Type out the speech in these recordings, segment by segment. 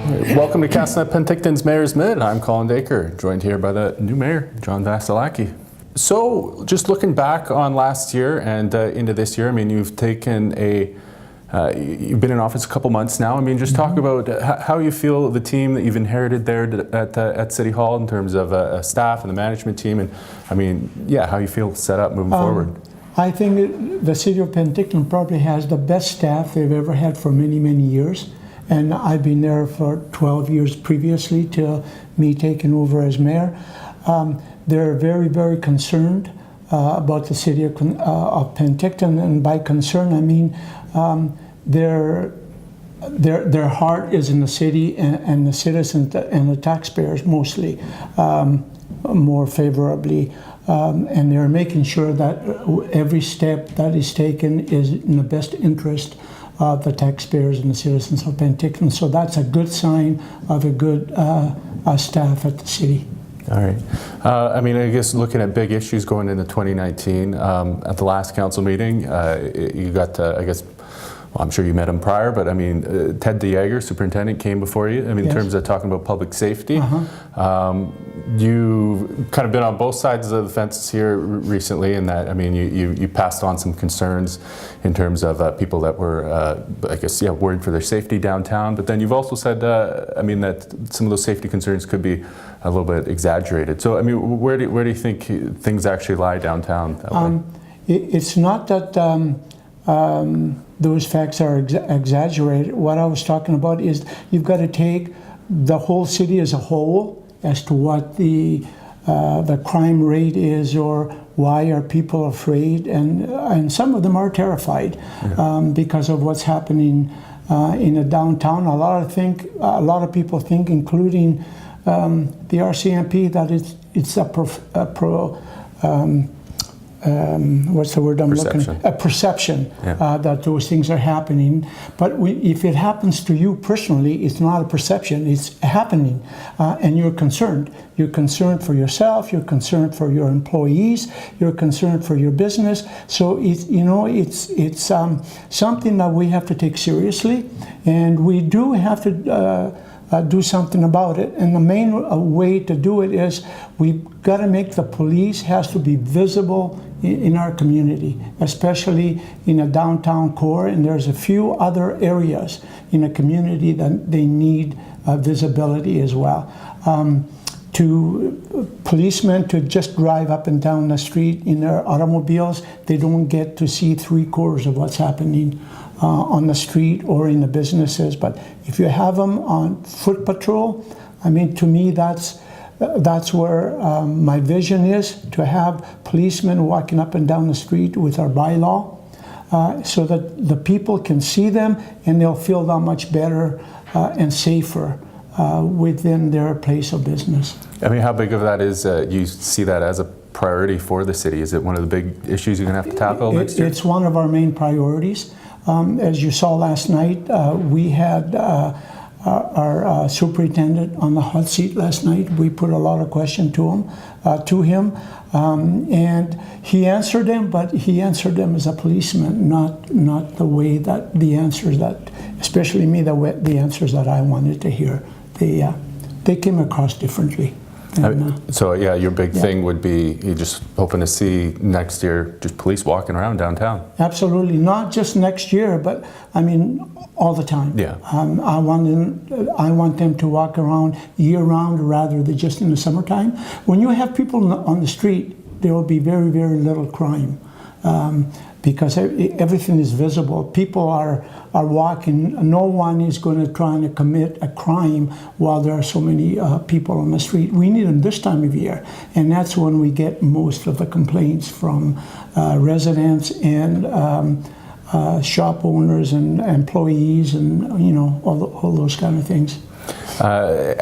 Welcome to Castanet Penticton's Mayor's Minute. I'm Colin Dacre, joined here by the new mayor, John Vassilaki. So, just looking back on last year and into this year, I mean, you've taken you've been in office a couple months now. I mean, just talk about how you feel the team that you've inherited there at City Hall in terms of staff and the management team, and I mean, yeah, how you feel set up moving forward. I think the city of Penticton probably has the best staff they've ever had for many, many years. And I've been there for 12 years previously to me taking over as mayor. They're very, very concerned about the city of Penticton, and by concern I mean their heart is in the city and the citizens and the taxpayers mostly more favorably, and they're making sure that every step that is taken is in the best interest of the taxpayers and the citizens of Penticton. So that's a good sign of a good staff at the city. All right. I mean, I guess looking at big issues going into 2019, at the last council meeting, you got, I guess, well, I'm sure you met him prior, but I mean, Ted DeYager, superintendent, came before you. I mean, in terms of talking about public safety. You've kind of been on both sides of the fence here recently in that, I mean, you passed on some concerns in terms of people that were, I guess, yeah, worried for their safety downtown. But then you've also said, I mean, that some of those safety concerns could be a little bit exaggerated. So, I mean, where do you think things actually lie downtown that way? It's not that those facts are exaggerated. What I was talking about is you've got to take the whole city as a whole as to what the crime rate is, or why are people afraid, and some of them are terrified because of what's happening in the downtown. A lot of people think, including the RCMP, that it's what's the word I'm looking at? A perception that those things are happening. But if it happens to you personally, it's not a perception, it's happening. And you're concerned. You're concerned for yourself, you're concerned for your employees, you're concerned for your business. So it's something that we have to take seriously, and we do have to do something about it. And the main way to do it is we've got to make the police has to be visible in our community, especially in a downtown core, and there's a few other areas in a community that they need visibility as well. To policemen to just drive up and down the street in their automobiles, they don't get to see 3/4 of what's happening on the street or in the businesses. But if you have them on foot patrol, I mean, to me, that's where my vision is, to have policemen walking up and down the street with our bylaw, so that the people can see them and they'll feel that much better and safer within their place of business. I mean, how big of that is, you see that as a priority for the city? Is it one of the big issues you're going to have to tackle next year? It's one of our main priorities. As you saw last night, we had our superintendent on the hot seat last night. We put a lot of questions to him, and he answered them, but he answered them as a policeman, not the way that the answers that, especially me, the answers that I wanted to hear. They came across differently. So yeah, your big thing would be you're just hoping to see next year just police walking around downtown. Absolutely, not just next year, but I mean all the time. Yeah. I want them to walk around year round rather than just in the summertime. When you have people on the street, there will be very, very little crime. Because everything is visible. People are walking. No one is going to try to commit a crime while there are so many people on the street. We need them this time of year, and that's when we get most of the complaints from residents and shop owners and employees, and all those kind of things.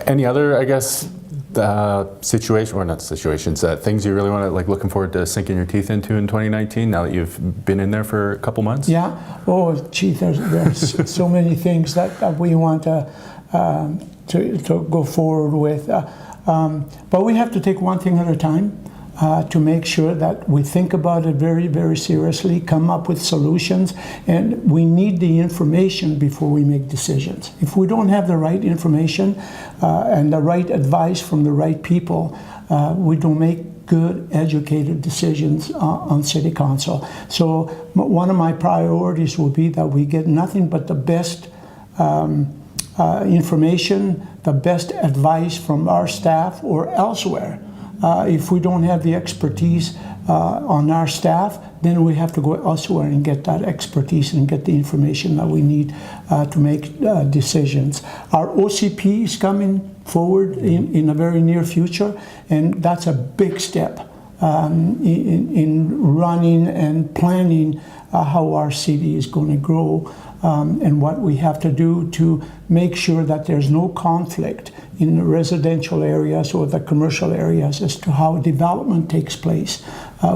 Any other, I guess, situation, or not situations, things you really want to, like, looking forward to sinking your teeth into in 2019 now that you've been in there for a couple months? Yeah. Oh, gee, there's so many things that we want to go forward with. But we have to take one thing at a time. to make sure that we think about it very, very seriously, come up with solutions, and we need the information before we make decisions. If we don't have the right information and the right advice from the right people, we don't make good, educated decisions on City Council. So one of my priorities will be that we get nothing but the best information, the best advice from our staff or elsewhere. If we don't have the expertise on our staff, then we have to go elsewhere and get that expertise and get the information that we need to make decisions. Our OCP is coming forward in a very near future, and that's a big step in running and planning how our city is going to grow and what we have to do to make sure that there's no conflict in the residential areas or the commercial areas as to how development takes place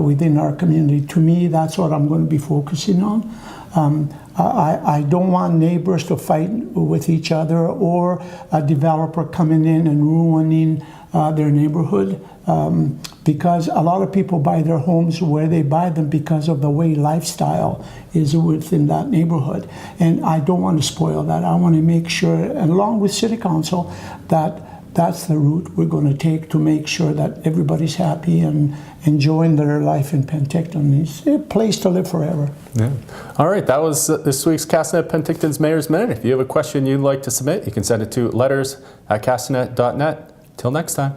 within our community. To me, that's what I'm going to be focusing on. I don't want neighbors to fight with each other or a developer coming in and ruining their neighborhood because a lot of people buy their homes where they buy them because of the way lifestyle is within that neighborhood. And I don't want to spoil that. I want to make sure, and along with City Council, that that's the route we're going to take to make sure that everybody's happy and enjoying their life in Penticton. It's a place to live forever. Yeah. All right, that was this week's Castanet Penticton's Mayor's Minute. If you have a question you'd like to submit, you can send it to letters@castanet.net. Till next time.